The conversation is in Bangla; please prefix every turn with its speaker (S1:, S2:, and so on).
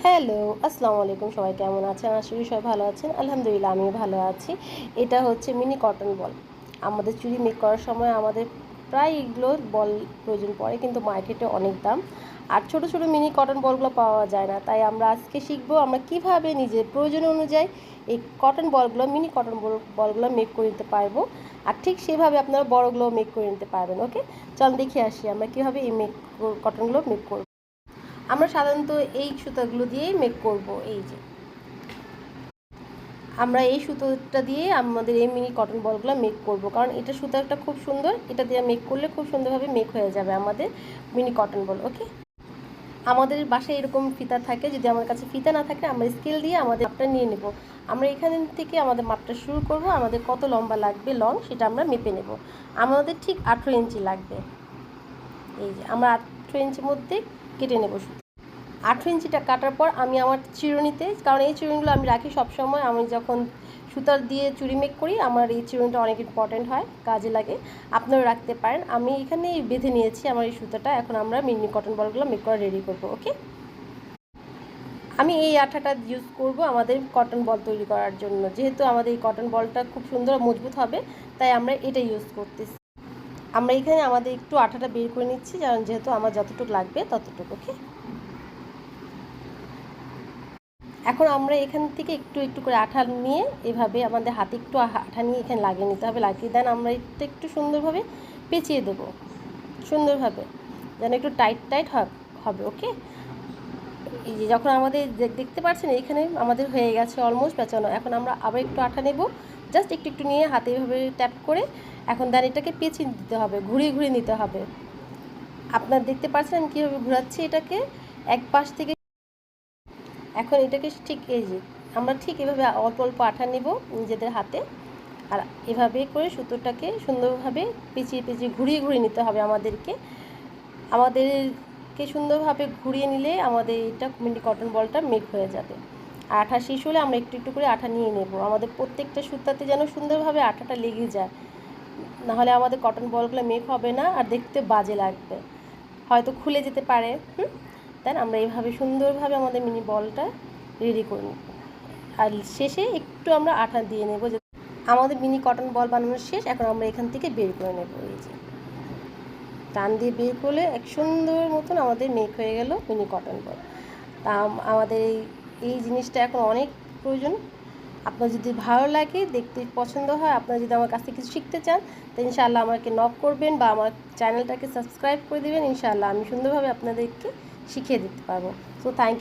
S1: হ্যালো, আসসালামু আলাইকুম। সবাই কেমন আছেন? আশা করি সবাই ভালো আছেন। আলহামদুলিল্লাহ আমিও ভালো আছি। এটা হচ্ছে মিনি কটন বল। আমাদের চুড়ি মেক করার সময় আমাদের প্রায় এগুলোর বল প্রয়োজন পড়ে, কিন্তু মার্কেটে অনেক দাম। আর ছোট ছোট মিনি কটন বলগুলো পাওয়া যায় না। তাই আমরা আজকে শিখবো আমরা কিভাবে নিজের প্রয়োজন অনুযায়ী এই কটন বলগুলো, মিনি কটন বলগুলো মেক করে নিতে পারবো। আর ঠিক সেভাবে আপনারা বড়গুলো মেক করে নিতে পারবেন। ওকে, চল দেখে আসি আমরা কিভাবে এই কটনগুলো মেক করব। আমরা সাধারণত এই সুতাগুলো দিয়েই মেক করব। এই যে আমরা এই সুতোটা দিয়ে আমাদের এই মিনি কটন বলগুলো মেক করব, কারণ এটা সুতাটা খুব সুন্দর। এটা দিয়ে মেক করলে খুব সুন্দরভাবে মেক হয়ে যাবে আমাদের মিনি কটন বল। ওকে, আমাদের বাসায় এরকম ফিতা থাকে। যদি আমার কাছে ফিতা না থাকে, আমরা স্কেল দিয়ে আমাদের মাপটা নিয়ে নেব। আমরা এখান থেকে আমাদের মাপটা শুরু করব। আমাদের কত লম্বা লাগবে লং সেটা আমরা মেপে নেব। আমাদের ঠিক 18 ইঞ্চি লাগবে। এই যে আমরা 18 ইঞ্চির মধ্যে কেটে নেব। 18 ইঞ্চিটা কাটার পর আমি আমার চিরুনিতে, কারণ এই চিরুনিগুলো আমি রাখি সবসময়, আমি যখন সুতার দিয়ে চুড়ি মেক করি আমার এই চিরুনিটা অনেক ইম্পর্টেন্ট হয়, কাজে লাগে। আপনারা রাখতে পারেন। আমি এখানে বেঁধে নিয়েছি আমার এই সুতাটা। এখন আমরা মিনি কটন বলগুলো মেক করা রেডি করব। ওকে, আমি এই আঠাটা ইউজ করব আমাদের কটন বল তৈরি করার জন্য। যেহেতু আমাদের এই কটন বলটা খুব সুন্দর মজবুত হবে, তাই আমরা এটা ইউজ করতেছি। আমরা এখানে আমাদের একটু আঠাটা বের করে নিচ্ছি, কারণ যেহেতু আমার যতটুকু লাগবে ততটুকু। ওকে, এখন আমরা এখান থেকে একটু একটু করে আঠা নিয়ে এভাবে আমাদের হাতে একটু আঠা নিয়ে এখানে লাগিয়ে নিতে হবে। লাগিয়ে দেন আমরা এটা একটু সুন্দরভাবে পেঁচিয়ে দেবো, সুন্দরভাবে যেন একটু টাইট টাইট হবে। ওকে, এই যে যখন আমাদের দেখতে পাচ্ছেন এইখানে আমাদের হয়ে গেছে অলমোস্ট পেঁচানো। এখন আমরা আবার একটু আঠা নেব, জাস্ট একটু একটু নিয়ে হাতে এভাবে ট্যাপ করে এখন দেন এটাকে পেঁচিয়ে দিতে হবে, ঘুরিয়ে ঘুরিয়ে নিতে হবে। আপনারা দেখতে পাচ্ছেন আমি কীভাবে ঘোরাচ্ছি এটাকে এক পাশ থেকে। এখন এটাকে ঠিক এই যে আমরা ঠিক এভাবে অল্প অল্প আঠা নেব নিজেদের হাতে, আর এভাবে করে সুতোটাকে সুন্দরভাবে পেঁচিয়ে পেঁচিয়ে ঘুরিয়ে ঘুরিয়ে নিতে হবে আমাদেরকে সুন্দরভাবে ঘুরিয়ে নিলে আমাদের এটা মিনি কটন বলটা মেক হয়ে যাবে। আর আঠা শেষ হলে আমরা একটু একটু করে আঠা নিয়ে নেব। আমাদের প্রত্যেকটা সুতাতে যেন সুন্দরভাবে আঠাটা লেগে যায়, নাহলে আমাদের কটন বলগুলো মেক হবে না আর দেখতে বাজে লাগবে, হয়তো খুলে যেতে পারে। দেন আমরা এইভাবে সুন্দরভাবে আমাদের মিনি বলটা রেডি করে নেব। আর শেষে একটু আমরা আঠা দিয়ে নেব। যে আমাদের মিনি কটন বল বানানো শেষ। এখন আমরা এখান থেকে বের করে নেব। এই যে টান দিয়ে বের করলে এক সুন্দর মতন আমাদের মেক হয়ে গেল মিনি কটন বল। তা আমাদের এই জিনিসটা এখন অনেক প্রয়োজন। আপনার যদি ভালো লাগে, দেখতে পছন্দ হয়, আপনারা যদি আমার কাছ থেকে কিছু শিখতে চান, তো ইনশাআল্লাহ আমাকে নক করবেন বা আমার চ্যানেলটাকে সাবস্ক্রাইব করে দেবেন। ইনশাআল্লাহ আমি সুন্দরভাবে আপনাদেরকে শিখিয়ে দিতে পারবো। So thank you.